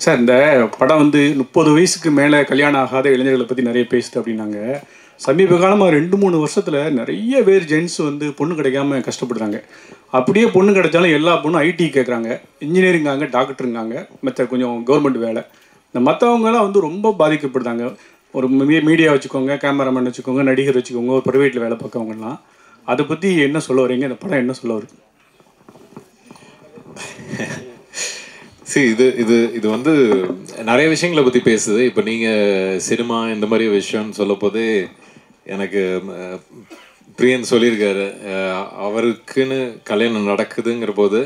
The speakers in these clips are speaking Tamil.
சார் இந்த படம் வந்து 30 வயசுக்கு மேலே கல்யாணம் ஆகாத இளைஞர்களை பற்றி நிறைய பேசுது அப்படின்னாங்க. சமீப காலமாக 2-3 வருஷத்தில் நிறைய பேர் ஜென்ஸ் வந்து பொண்ணு கிடைக்காம கஷ்டப்படுறாங்க. அப்படியே பொண்ணு கிடைச்சாலும் எல்லா பொண்ணும் ஐடி கேட்குறாங்க, இன்ஜினியரிங்காங்க, டாக்டருங்காங்க, மற்ற கொஞ்சம் கவர்மெண்ட் வேலை. இந்த மற்றவங்களாம் வந்து ரொம்ப பாதிக்கப்படுறாங்க. ஒரு மீடியா வச்சுக்கோங்க, கேமராமேன் வச்சுக்கோங்க, நடிகர் வச்சுக்கோங்க, ஒரு ப்ரைவேட்டில் வேலை பார்க்கவங்கலாம். அதை பற்றி என்ன சொல்ல வரீங்க? இந்த படம் என்ன சொல்ல வருது? சரி, இது இது இது வந்து நிறைய விஷயங்களை பற்றி பேசுது. இப்போ நீங்கள் சினிமா இந்த மாதிரி விஷயம்னு சொல்ல போதே எனக்கு பிரியன் சொல்லியிருக்காரு, அவருக்குன்னு கல்யாணம் நடக்குதுங்கிற போது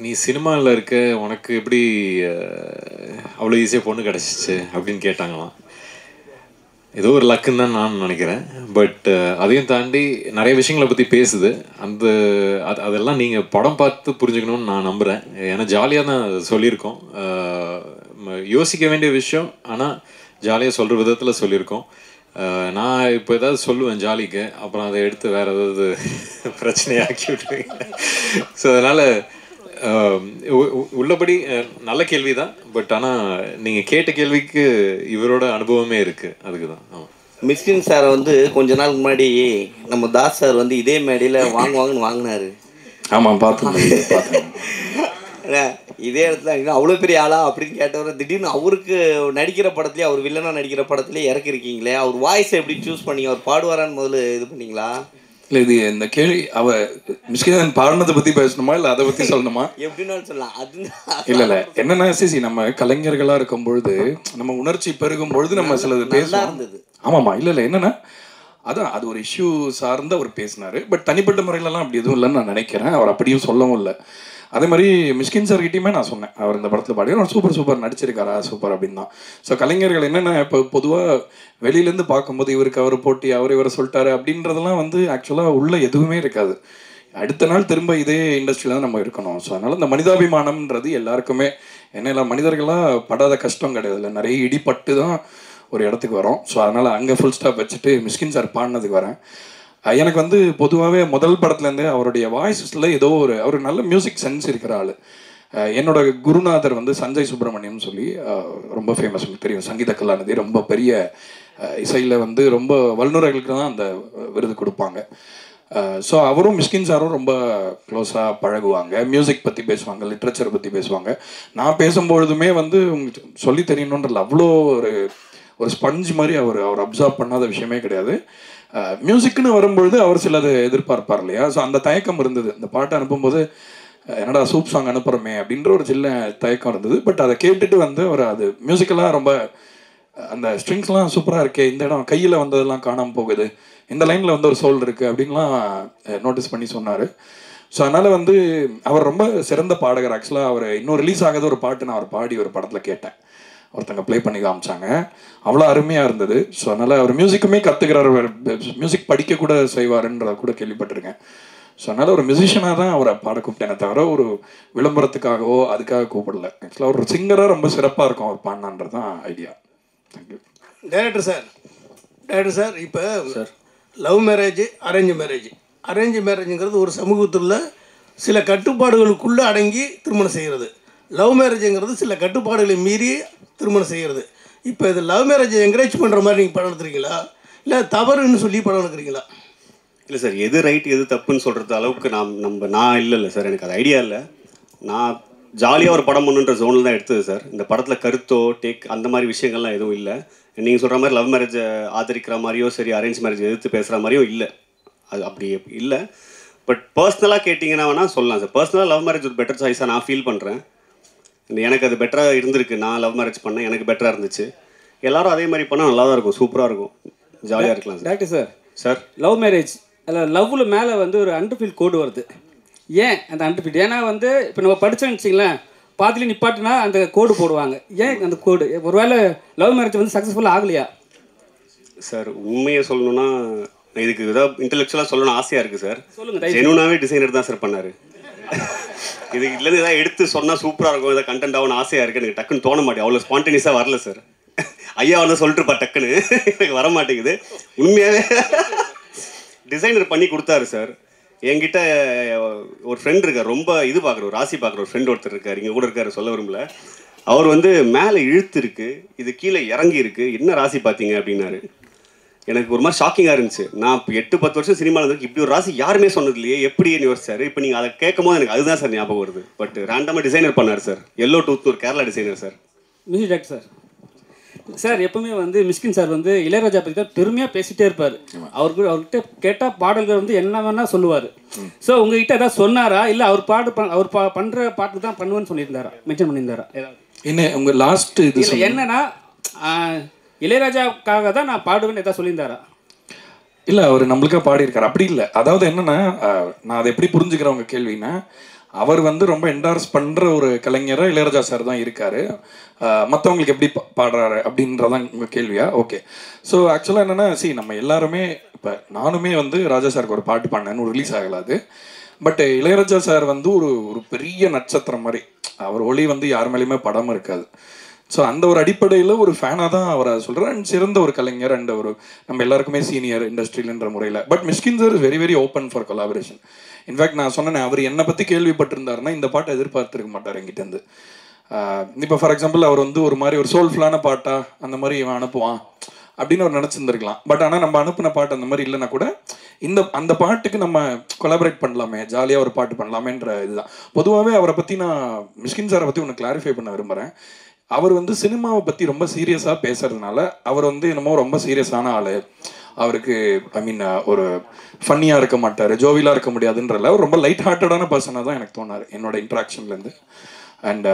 நீ சினிமாவில் இருக்க, உனக்கு எப்படி அவ்வளோ ஈஸியாக பொண்ணு கிடச்சிச்சு அப்படின்னு கேட்டாங்களாம். ஏதோ ஒரு லக்குன்னு தான் நான் நினைக்கிறேன். பட் அதையும் தாண்டி நிறைய விஷயங்களை பற்றி பேசுது. அதெல்லாம் நீங்கள் படம் பார்த்து புரிஞ்சுக்கணும்னு நான் நம்புகிறேன். ஏன்னா ஜாலியாக தான் சொல்லியிருக்கோம், யோசிக்க வேண்டிய விஷயம், ஆனால் ஜாலியாக சொல்கிற விதத்தில் சொல்லியிருக்கோம். நான் இப்போ ஏதாவது சொல்லுவேன் ஜாலிக்கு, அப்புறம் அதை எடுத்து வேறு ஏதாவது பிரச்சனையாக்கி விட்டுருவீங்க. ஸோ அதனால் உள்ளபடி நல்ல கேள்வி தான். பட் ஆனால் நீங்கள் கேட்ட கேள்விக்கு இவரோட அனுபவமே இருக்குது, அதுக்கு தான். ஆமாம், மிஸ்கின் சாரை வந்து கொஞ்ச நாள் முன்னாடி நம்ம தாஸ் சார் வந்து இதே மேடையில் வாங்குவாங்கன்னு வாங்கினாரு. ஆமாம், பார்த்தேன். இதே இடத்துல அவ்வளோ பெரிய ஆளா அப்படின்னு கேட்டவர் திடீர்னு அவருக்கு நடிக்கிற படத்துலேயே, அவர் வில்லனாக நடிக்கிற படத்துலேயே இறக்கிருக்கீங்களே, அவர் வாய்ஸை எப்படி சூஸ் பண்ணி அவர் பாடுவாரான்னு முதல்ல இது பண்ணிங்களா? இல்லை, இது இந்த கேள்வி மிஸ்கின் பாடினதை பற்றி பேசணுமா இல்லை அதை பற்றி சொல்லணுமா? எப்படின்னாலும் சொல்லலாம். அது இல்லை என்னன்னா சிசி, நம்ம கலைஞர்களாக இருக்கும் பொழுது, நம்ம உணர்ச்சி பெருகும் பொழுது நம்ம சிலது பேசலாம் இருந்தது. ஆமாம்மா, இல்லை என்னன்னா அதான் அது ஒரு இஷ்யூ சார்ந்து அவர் பேசினார். பட் தனிப்பட்ட முறையிலலாம் அப்படி எதுவும் இல்லைன்னு நான் நினைக்கிறேன். அவர் அப்படியும் சொல்லவும் இல்லை. அதே மாதிரி மிஸ்கின் சார்கிட்டையுமே நான் சொன்னேன், அவர் இந்த படத்தில் பாடி அவர் சூப்பர் நடிச்சிருக்காரா, சூப்பர் அப்படின்னு தான். ஸோ கலைஞர்கள் என்னென்ன இப்போ பொதுவாக வெளியிலேருந்து பார்க்கும்போது இவருக்கு அவர் போட்டி, இவரை சொல்லிட்டாரு அப்படின்றதெல்லாம் வந்து ஆக்சுவலாக உள்ள எதுவுமே இருக்காது. அடுத்த நாள் திரும்ப இதே இண்டஸ்ட்ரியில் தான் நம்ம இருக்கணும். ஸோ அதனால் இந்த மனிதாபிமானம்ன்றது எல்லாருக்குமே, என்ன மனிதர்களாக படாத கஷ்டம் கிடையாது, இல்லை நிறைய இடிப்பட்டு தான் ஒரு இடத்துக்கு வரோம். ஸோ அதனால் அங்கே ஃபுல் ஸ்டாப் வச்சுட்டு மிஸ்கின் சார் பாடினதுக்கு வரேன். எனக்கு வந்து பொதுவாகவே முதல் படத்துலேருந்து அவருடைய வாய்ஸில் ஏதோ அவர் நல்ல மியூசிக் சென்ஸ் இருக்கிற ஆள். என்னோட குருநாதர் வந்து சஞ்சய் சுப்பிரமணியம் சொல்லி ரொம்ப ஃபேமஸ், உங்களுக்கு தெரியும், சங்கீத கலாநிதி, ரொம்ப பெரிய இசையில் வந்து ரொம்ப வல்லுநர்களுக்கு தான் அந்த விருது கொடுப்பாங்க. ஸோ அவரும் மிஸ்கின் சாரும் ரொம்ப க்ளோஸாக பழகுவாங்க, மியூசிக் பற்றி பேசுவாங்க, லிட்ரேச்சர் பற்றி பேசுவாங்க. நான் பேசும்பொழுதுமே வந்து உங்களுக்கு சொல்லி தெரியணுன்றல அவ்வளோ ஒரு ஸ்பஞ்ச் மாதிரி அவர் அப்சர்வ் பண்ணாத விஷயமே கிடையாது. மியூசிக்னு வரும்பொழுது அவர் சிலது எதிர்பார்ப்பார் இல்லையா? ஸோ அந்த தயக்கம் இருந்தது. இந்த பாட்டை அனுப்பும்போது என்னடா சூப் சாங் அனுப்புகிறோமே அப்படின்ற ஒரு சின்ன தயக்கம் இருந்தது. பட் அதை கேட்டுட்டு வந்து அவர் அது மியூசிக்கலாக ரொம்ப அந்த ஸ்ட்ரிங்ஸ்லாம் சூப்பராக இருக்கே, இந்த இடம் கையில் வந்ததெல்லாம் காணாமல் போகுது, இந்த லைனில் வந்து ஒரு சோல் இருக்குது அப்படின்லாம் நோட்டீஸ் பண்ணி சொன்னார். ஸோ அதனால் வந்து அவர் ரொம்ப சிறந்த பாடகர். ஆக்சுவலாக அவர் இன்னும் ரிலீஸ் ஆகாத ஒரு பாட்டு நான் அவர் பாடி ஒரு படத்தில் கேட்டேன், ஒருத்தங்க ப்ளே பண்ணி காமிச்சாங்க, அவ்வளோ அருமையாக இருந்தது. ஸோ அதனால் அவர் மியூசிக்குமே கற்றுக்கிறார், மியூசிக் படிக்க கூட செய்வாருன்றத கூட கேள்விப்பட்டிருக்கேன். ஸோ அதனால் ஒரு மியூசிஷியனாக தான் அவரை பாட கூப்பிட்டேனே தவிர ஒரு விளம்பரத்துக்காகவோ அதுக்காக கூப்பிடல. ஆக்சுவலாக ஒரு சிங்கராக ரொம்ப சிறப்பாக இருக்கும் அவர் பாடினான்றது தான் ஐடியா. தேங்க்யூ. டைரக்டர் சார், இப்போ லவ் மேரேஜ், அரேஞ்ச் மேரேஜுங்கிறது ஒரு சமூகத்தில் சில கட்டுப்பாடுகளுக்குள்ளே அடங்கி திருமணம் செய்கிறது. லவ் மேரேஜுங்கிறது சில கட்டுப்பாடுகளை மீறி திருமணம் செய்கிறது. இப்போ இது லவ் மேரேஜை என்கரேஜ் பண்ணுற மாதிரி நீங்கள் படம் எடுத்துறீங்களா, இல்லை தவறுன்னு சொல்லி படம் எடுக்கிறீங்களா? இல்லை சார், எது ரைட் எது தப்புன்னு சொல்கிறது அளவுக்கு நான் இல்லை சார், எனக்கு அது ஐடியா இல்லை. நான் ஜாலியாக ஒரு படம் பண்ணுன்ற ஜோனில் தான் எடுத்தது சார். இந்த படத்தில் கருத்தோ அந்த மாதிரி விஷயங்கள்லாம் எதுவும் இல்லை. நீங்கள் சொல்கிற மாதிரி லவ் மேரேஜை ஆதரிக்கிற மாதிரியோ சரி, அரேஞ்ச் மேரேஜ் எதிர்த்து பேசுகிற மாதிரியோ இல்லை, அது அப்படி இல்லை. பட் பர்சனலாக கேட்டிங்கன்னா வேணால் சொல்லலாம் சார். பர்சனலாக லவ் மேரேஜ் ஒரு பெட்டர் சாய்ஸாக நான் ஃபீல் பண்ணுறேன். எனக்கு அது பெட்டராக இருந்திருக்கு. நான் லவ் மேரேஜ் பண்ணேன், எனக்கு பெட்டராக இருந்துச்சு. எல்லோரும் அதே மாதிரி பண்ணால் நல்லா தான் இருக்கும், சூப்பராக இருக்கும், ஜாலியாக இருக்கலாம் sir. Doctor sir, love marriage அதில் லவ்வில் மேலே வந்து ஒரு அண்டர்ஃபீல் கோடு வருது. ஏன் அந்த அண்டர்ஃபீல்? ஏன்னா வந்து இப்போ நம்ம படித்தோன்னு வச்சிங்களேன், பாதியில் நிப்பாட்டினா அந்த கோடு போடுவாங்க. ஏன் அந்த கோடு? ஒருவேளை லவ் மேரேஜ் வந்து சக்ஸஸ்ஃபுல்லாக ஆகலையா சார்? உண்மையை சொல்லணும்னா இதுக்கு ஏதாவது இன்டெலெக்சுவலாக சொல்லணும்னு ஆசையாக இருக்குது சார். சொல்லுங்கள். ஜெனுனாவே டிசைனர் தான் சார் பண்ணார். இதுக்கு இல்லைன்னு ஏதாவது எடுத்து சொன்னால் சூப்பராக இருக்கும், ஏதாவது கண்டென்ட் ஆகணும்னு ஆசையாக இருக்குது. எனக்கு டக்குன்னு தோண மாட்டேன், அவ்வளோ ஸ்பான்டேனியஸாக வரல சார். ஐயா வந்து சொல்லிட்டுருப்பா டக்குன்னு, எனக்கு வர மாட்டேங்குது. உண்மையாகவே டிசைனர் பண்ணி கொடுத்தாரு சார். என்கிட்ட ஒரு ஃப்ரெண்ட் இருக்கார், ரொம்ப இது பார்க்குற ஒரு ராசி பார்க்குற ஒரு ஃப்ரெண்ட் ஒருத்தர் இருக்கார், இங்கே கூட இருக்கார், சொல்ல விரும்பல. அவர் வந்து மேலே இழுத்து இருக்கு, இது கீழே இறங்கி இருக்கு, என்ன ராசி பார்த்தீங்க அப்படின்னாரு. எனக்கு ஒரு மாதிரி ஷாக்கிங்காக இருந்துச்சு. நான் இப்போ 8-10 வருஷம் சினிமாவில் இருக்கு, இப்படி ஒரு ராசி யாருமே சொன்னது இல்லையே, எப்படின்னு யோசிச்சாரு. இப்போ நீங்கள் அதை கேட்கும் போது எனக்கு அதுதான் சார் ஞாபகம் வருது. பட் ரேண்டமாக டிசைனர் பண்ணார் சார், எல்லோ டூத் ஒரு Kerala designer sir. Music director sir. Sir எப்பவுமே வந்து மிஷ்கின் சார் வந்து இளையராஜா பற்றி தான் பெருமையாக பேசிகிட்டே இருப்பார். அவர்கிட்ட கேட்டால் பாடல்கள் வந்து என்ன வேணால் சொல்லுவார். ஸோ உங்ககிட்ட ஏதாவது சொன்னாரா, இல்லை அவர் பண்ணுற பாட்டு தான் பண்ணுவேன்னு சொல்லியிருந்தாரா, மென்ஷன் பண்ணியிருந்தாரா ஏதாவது? என்ன உங்கள் லாஸ்ட் இது இல்லை என்னன்னா இளையராஜாவுக்காக தான் நான் பாடுவேன்னு ஏதாவது சொல்லியிருந்தாரா? இல்லை, அவர் நம்மளுக்காக பாடியிருக்காரு. அப்படி இல்லை. அதாவது என்னன்னா, நான் அதை எப்படி புரிஞ்சுக்கிறேன் உங்கள் கேள்வின்னா, அவர் வந்து ரொம்ப என்டார்ஸ் பண்ணுற ஒரு கலைஞராக இளையராஜா சார் தான் இருக்கார். மற்றவங்களுக்கு எப்படி பாடுறாரு அப்படின்றதான் உங்கள் கேள்வியா? ஓகே. ஸோ ஆக்சுவலாக என்னென்னா, நம்ம எல்லாருமே இப்போ நானுமே வந்து ராஜா சாருக்கு ஒரு பாட்டு பாடினேன்னு ரிலீஸ் ஆகலாது. பட் இளையராஜா சார் வந்து ஒரு பெரிய நட்சத்திரம் மாதிரி, அவர் ஒளி வந்து யார் மேலேயுமே படம் இருக்காது. ஸோ அந்த ஒரு அடிப்படையில் ஒரு ஃபேனாக தான் அவரை சொல்கிறேன். அண்ட் சிறந்த ஒரு கலைஞர் அண்ட் ஒரு நம்ம எல்லாருக்குமே சீனியர் இண்டஸ்ட்ரியில்ன்ற முறையில். But Mysskin sir is very very open for collaboration. In fact நான் சொன்னேன், அவர் என்னை பற்றி கேள்விப்பட்டிருந்தாருன்னா இந்த பாட்டை எதிர்பார்த்துருக்க மாட்டார் என்கிட்டேருந்து. இப்போ ஃபார் எக்ஸாம்பிள் அவர் வந்து ஒரு மாதிரி ஒரு சோல்ஃபுல்லான பாட்டா அந்த மாதிரி இவன் அனுப்புவான் அப்படின்னு அவர் நினச்சிருந்துருக்கலாம். பட் ஆனால் நம்ம அனுப்பின பாட்டு அந்த மாதிரி இல்லைன்னா கூட அந்த பாட்டுக்கு நம்ம கொலாபரேட் பண்ணலாமே, ஜாலியாக ஒரு பாட்டு பண்ணலாமேன்ற இதுதான். பொதுவாகவே அவரை பற்றி நான் மிஷ்கின் சாரை பற்றி ஒன்று கிளாரிஃபை பண்ண விரும்புகிறேன். அவர் வந்து சினிமாவை பற்றி ரொம்ப சீரியஸாக பேசுறதுனால அவர் வந்து என்னமோ ரொம்ப சீரியஸான ஆள், அவருக்கு ஒரு ஃபன்னியாக இருக்க மாட்டார், ஜோவிலாக இருக்க முடியாதுன்றல அவர் ரொம்ப லைட் ஹார்ட்டடான பர்சனாக தான் எனக்கு தோணார் என்னோட இன்ட்ராக்ஷன்லேருந்து. அண்ட்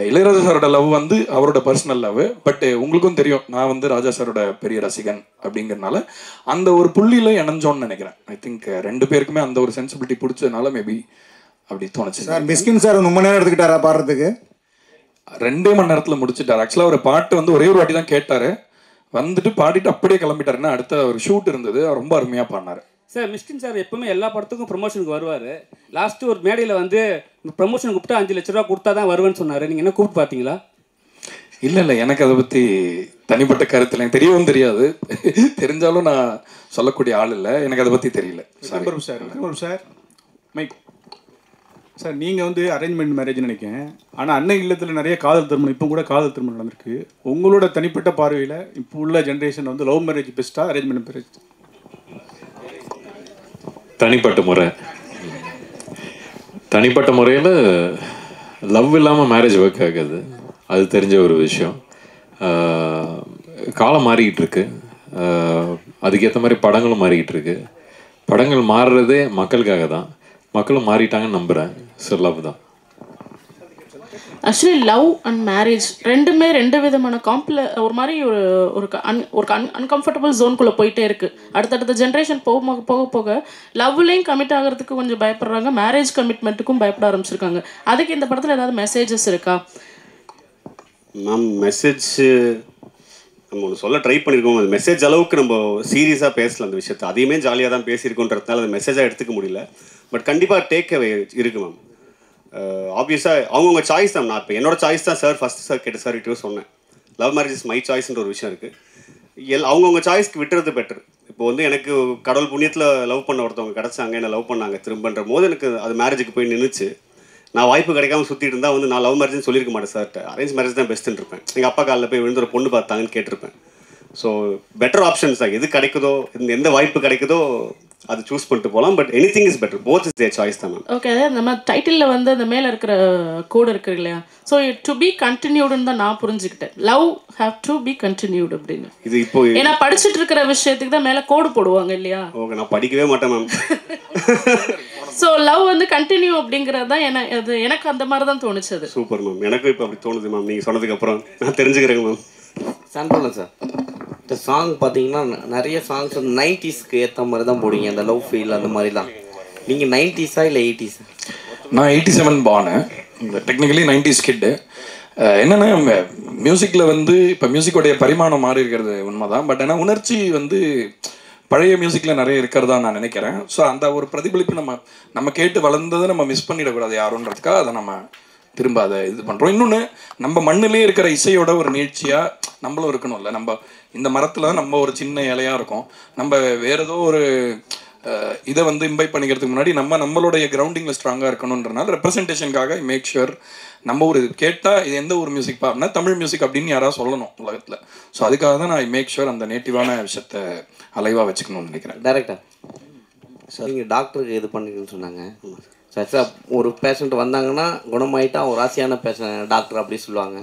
இளையராஜா சாரோட லவ் வந்து அவரோட பர்சனல் லவ். பட் உங்களுக்கும் தெரியும், நான் வந்து ராஜா சாரோட பெரிய ரசிகன் அப்படிங்கிறதுனால அந்த ஒரு புள்ளியில் இணைஞ்சோன்னு நினைக்கிறேன். ஐ திங்க் ரெண்டு பேருக்குமே அந்த ஒரு சென்சிபிலிட்டி பிடிச்சதுனால மேபி அப்படி தோணுச்சு. சார் மிஷ்கின் சார் 3 மணி நேரம் எடுத்துக்கிட்டாரா பாடுறதுக்கு? 2 மணி நேரத்தில் முடிச்சுட்டார். ஆக்சுவலாக ஒரு பாட்டு வந்து ஒரே ஒரு வாட்டி தான் கேட்டார், வந்துட்டு பாடிட்டு அப்படியே கிளம்பிட்டாருன்னா அடுத்த ஒரு ஷூட் இருந்தது, ரொம்ப அருமையாக பாடினார். சார் மிஷ்கின் சார் எப்பவுமே எல்லா படத்துக்கும் ப்ரொமோஷனுக்கு வருவார். லாஸ்ட்டு ஒரு மேடையில் வந்து ப்ரொமோஷன் கூப்பிட்டா 5 லட்ச ரூபா கொடுத்தா தான் வருவேன்னு சொன்னார். நீங்கள் என்ன கூப்பிட்டு பார்த்தீங்களா? இல்லை, எனக்கு அதை பற்றி தனிப்பட்ட கருத்தில் எனக்கு தெரியவும் தெரியாது. தெரிஞ்சாலும் நான் சொல்லக்கூடிய ஆள் இல்லை, எனக்கு அதை பற்றி தெரியல. சார் மைக் சார், நீங்கள் வந்து அரேஞ்ச்மெண்ட் மேரேஜ்னு நினைக்கிறேன். ஆனால் அன்னை இல்லத்தில் நிறைய காதல் திருமணம், இப்போ கூட காதல் திருமணம் நடந்திருக்கு. உங்களோட தனிப்பட்ட பார்வையில் இப்போ உள்ள ஜென்ரேஷன் வந்து லவ் மேரேஜ் பெஸ்ட்டா அரேஞ்ச்மெண்ட் மேரேஜ்? தனிப்பட்ட முறையில் லவ் இல்லாமல் மேரேஜ் ஒர்க் ஆகாது, அது தெரிஞ்ச ஒரு விஷயம். காலம் மாறிக்கிட்டு இருக்கு, அதுக்கேற்ற மாதிரி படங்களும் மாறிக்கிட்டு இருக்கு. படங்கள் மாறுறதே மக்களுக்காக தான், மக்களும் மாறிட்டாங்கன்னு நம்புகிறேன். ஸோ லவ் தான். ஆக்சுவலி லவ் அண்ட் மேரேஜ் ரெண்டுமே 2 விதமான ஒரு மாதிரி ஒரு அன்கம்ஃபர்டபுள் ஜோனுக்குள்ளே போயிட்டே இருக்குது. அடுத்தடுத்த ஜென்ரேஷன் போக போக லவ்லேயும் கமிட் ஆகிறதுக்கு கொஞ்சம் பயப்படுறாங்க, மேரேஜ் கமிட்மெண்ட்டுக்கும் பயப்பட ஆரம்பிச்சிருக்காங்க. அதுக்கு இந்த படத்தில் ஏதாவது மெசேஜஸ் இருக்கா மேம்? மெசேஜ் நம்ம ஒன்று சொல்ல ட்ரை பண்ணியிருக்கோம். அது மெசேஜ் அளவுக்கு நம்ம சீரியஸாக பேசலாம் அந்த விஷயத்தை, அதையுமே ஜாலியாக தான் பேசியிருக்கோன்றதுனால அது மெசேஜாக எடுத்துக்க முடியல. பட் கண்டிப்பாக டேக் அவே இருக்குது மேம். ஆப்வியஸாக அவங்கவுங்க சாய்ஸ் தான். நான் இப்போ என்னோட சாய்ஸ் தான் சார் ஃபஸ்ட்டு சார் கேட்டு சார் கிட்டே சொன்னேன். லவ் மேரேஜ் இஸ் மை சாய்ஸ்ன்ற ஒரு விஷயம் இருக்குது. அவங்கவுங்க சாய்ஸ்க்கு விட்டுறது பெட்டர். இப்போ வந்து எனக்கு கடவுள் புண்ணியத்தில் லவ் பண்ண ஒருத்தவங்க கிடச்சாங்க, என்ன லவ் பண்ணாங்க திரும்பன்ற போது எனக்கு அது மேரேஜுக்கு போய் நின்றுச்சு. நான் வாய்ப்பு கிடைக்காம சுற்றிட்டு இருந்தால் வந்து நான் லவ் மேரேஜ்னு சொல்லியிருக்க மாட்டேன் சார்ட்ட, அரேஞ்ச் மேரேஜ் தான் பெஸ்ட்டுன்னு இருப்பேன். எங்கள் அப்பா காலில் போய் விழுந்து ஒரு பொண்ணு பார்த்தாங்கன்னு கேட்டிருப்பேன். ஸோ பெட்டர் ஆப்ஷன்ஸ் தான், எது கிடைக்குதோ எந்த வாய்ப்பு கிடைக்குதோ அது சூஸ் பண்ணிட்டு போகலாம். But anything is better, both is there choice தான் மேம். ஓகே, நம்ம டைட்டிலில் வந்து அந்த மேலே இருக்கிற கோடு இருக்கு இல்லையா, ஸோ டு பி கண்டினியூடுன்னு தான் நான் புரிஞ்சுக்கிட்டேன். Love have to be continued அப்படின்னு. இது இப்போ ஏன்னா படிச்சுட்டு இருக்கிற விஷயத்துக்கு தான் மேலே கோடு போடுவாங்க இல்லையா? ஓகே, நான் படிக்கவே மாட்டேன் மேம். ஸோ லவ் வந்து கண்டினியூ அப்படிங்கிறது தான் எனக்கு அந்த மாதிரி தான் தோணுச்சு. சூப்பர் மேம், எனக்கும் இப்போ அப்படி தோணுது மேம். நீங்கள் சொன்னதுக்கப்புறம் நான் தெரிஞ்சுக்கிறேங்க மேம். சாம்பிள் சார், இந்த சாங் பார்த்தீங்கன்னா நிறைய சாங்ஸ் வந்து 90ஸ்க்கு ஏற்ற மாதிரி தான் போடுவீங்க, அந்த லவ் ஃபீல் அந்த மாதிரிலாம். நீங்கள் 90ஸா இல்லை 80ஸா? நான் 87 பானு, டெக்னிக்கலி 90s கிட்டு. என்னென்னா மியூசிக்கில் வந்து இப்போ மியூசிக்கோடைய பரிமாணம் மாறி இருக்கிறது உண்மைதான். பட் ஆனால் உணர்ச்சி வந்து பழைய மியூசிக்கில் நிறைய இருக்கிறதா நான் நினைக்கிறேன். ஸோ அந்த ஒரு பிரதிபலிப்பு நம்ம கேட்டு வளர்ந்ததை நம்ம மிஸ் பண்ணிடக்கூடாது யாருன்றதுக்காக அதை நம்ம திரும்ப அதை இது பண்ணுறோம். இன்னொன்று, நம்ம மண்ணிலே இருக்கிற இசையோட ஒரு நீட்சியாக நம்மளும் இருக்கணும்ல. நம்ம இந்த மரத்தில் நம்ம ஒரு சின்ன இலையாக இருக்கும், நம்ம வேறு ஏதோ ஒரு இதை வந்து இம்பைப் பண்ணிக்கிறதுக்கு முன்னாடி நம்மளுடைய கிரவுண்டிங்கில் ஸ்ட்ராங்காக இருக்கணுன்றனால ரெப்ரசன்டேஷனுக்காக மேக் ஷுர் நம்ம ஒரு கேட்டால் இது எந்த ஒரு மியூசிக் பாருன்னா தமிழ் மியூசிக் அப்படின்னு யாராவது சொல்லணும் உலகத்தில். ஸோ அதுக்காக தான் நான் மேக் ஷுர் அந்த நேட்டிவான விஷயத்தை அலைவாக வச்சுக்கணும்னு நினைக்கிறேன். டேரக்டர் சார், நீங்கள் டாக்டருக்கு இது பண்ணிக்கணும்னு சொன்னாங்க சார். சார், ஒரு பேஷண்ட் வந்தாங்கன்னா குணமாயிட்டா ஒரு ராசியான டாக்டர் அப்படி சொல்லுவாங்க.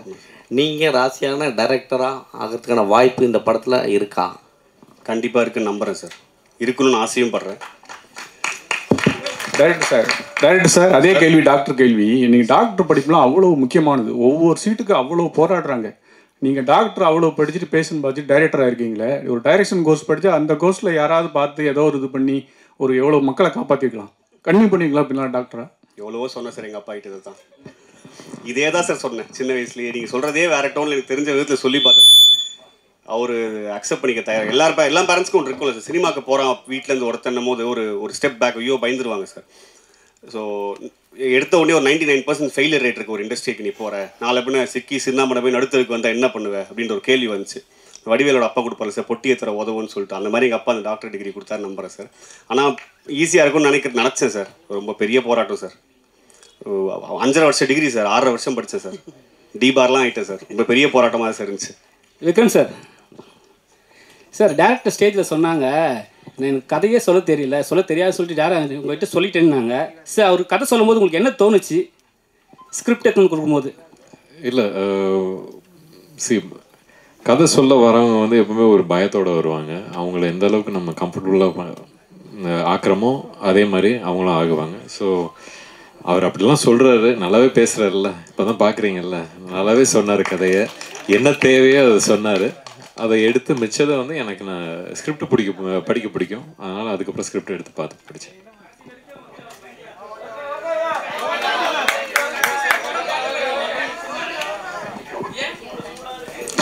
நீங்கள் ராசியான டைரக்டராக ஆகிறதுக்கான வாய்ப்பு இந்த படத்தில் இருக்கா? கண்டிப்பாக இருக்குன்னு நம்புகிறேன் சார். இருக்கணும்னு ஆசையும் படுறேன். டைரக்டர் சார் அதே கேள்வி டாக்டர் கேள்வி. நீங்கள் டாக்டர் படிப்புலாம் அவ்வளோ முக்கியமானது. ஒவ்வொரு சீட்டுக்கு அவ்வளோ போராடுறாங்க. நீங்கள் டாக்டர் அவ்வளோ படிச்சுட்டு பேஷண்ட் பார்த்துட்டு டைரக்டராக இருக்கீங்களே. ஒரு டைரக்ஷன் கோர்ஸ் படித்தா அந்த கோர்ஸில் யாராவது பார்த்து ஏதோ ஒரு இது பண்ணி ஒரு எவ்வளோ மக்களை காப்பாற்றிக்கலாம். கன்வியூ பண்ணிக்கலாம் அப்படிலாம் டாக்டரா? எவ்வளவோ சொன்னேன் சார், எங்கள் அப்பா கிட்ட தான் இதே தான் சார் சொன்னேன் சின்ன வயசுலேயே. நீங்கள் சொல்கிறதே வேறு டோனில் எனக்கு தெரிஞ்ச விதத்தில் சொல்லி பார்த்தேன். அவர் அக்செப்ட் பண்ணிக்க தயார். எல்லா பேரண்ட்ஸ்க்கும் ஒன்று இருக்கும்ல சார். சினிமாவுக்கு போகிறான் வீட்டிலேருந்து ஒருத்தன்னும் போது ஒரு ஸ்டெப் பேக் ஐயோ பயந்துருவாங்க சார். ஸோ எடுத்த உடனே ஒரு 99% ஃபெயிலியர் ரேட் இருக்குது ஒரு இண்டஸ்ட்ரிக்கு. நீ போகிற நாளை பின்ன சிக்கி சின்னாமட போய் நடுத்தருக்கு வந்தால் என்ன பண்ணுவேன் அப்படின்ற ஒரு கேள்வி வந்துச்சு. வடிவேலோட அப்பா கொடுப்பாரு சார், பொட்டியை தர உதவுன்னு சொல்லிட்டு. அந்த மாதிரி எங்கள் அப்பா அந்த டாக்டர் டிகிரி கொடுத்தாரு நம்புறேன் சார். ஆனால் ஈஸியாக இருக்கும்னு நினச்சேன் சார். ரொம்ப பெரிய போராட்டம் சார். 5.5 வருஷம் டிகிரி சார், 6.5 வருஷம் படித்தேன் சார். டிபார்லாம் ஆகிட்டேன் சார். ரொம்ப பெரிய போராட்டமாக சார் இருந்துச்சு. விக்ரம் சார், டேரக்டர் ஸ்டேஜில் சொன்னாங்க எனக்கு கதையே சொல்ல தெரியல, சொல்ல தெரியாது சொல்லிட்டு டேரக்டர் உங்கள்கிட்ட சொல்லிட்டேன்னாங்க சார். அவர் கதை சொல்லும் போது உங்களுக்கு என்ன தோணுச்சு ஸ்கிரிப்ட் எடுத்து கொடுக்கும்போது? இல்லை கதை சொல்ல வரவங்க வந்து எப்பவுமே ஒரு பயத்தோடு வருவாங்க. அவங்கள எந்த அளவுக்கு நம்ம கம்ஃபர்டபுளாக ஆக்குறோமோ அதே மாதிரி அவங்களும் ஆகுவாங்க. ஸோ அவர் அப்படிலாம் சொல்கிறாரு, நல்லாவே பேசுகிறாருல்ல, இப்போ தான் பார்க்குறீங்கல்ல, நல்லாவே சொன்னார் கதையை. என்ன தேவையோ அதை சொன்னார். அதை எடுத்து மிச்சதை வந்து எனக்கு நான் ஸ்கிரிப்ட் படிக்க பிடிக்கும். அதனால் அதுக்கப்புறம் ஸ்கிரிப்ட் எடுத்து பார்த்து படித்தேன்.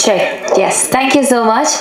Check. Yes. Thank you so much.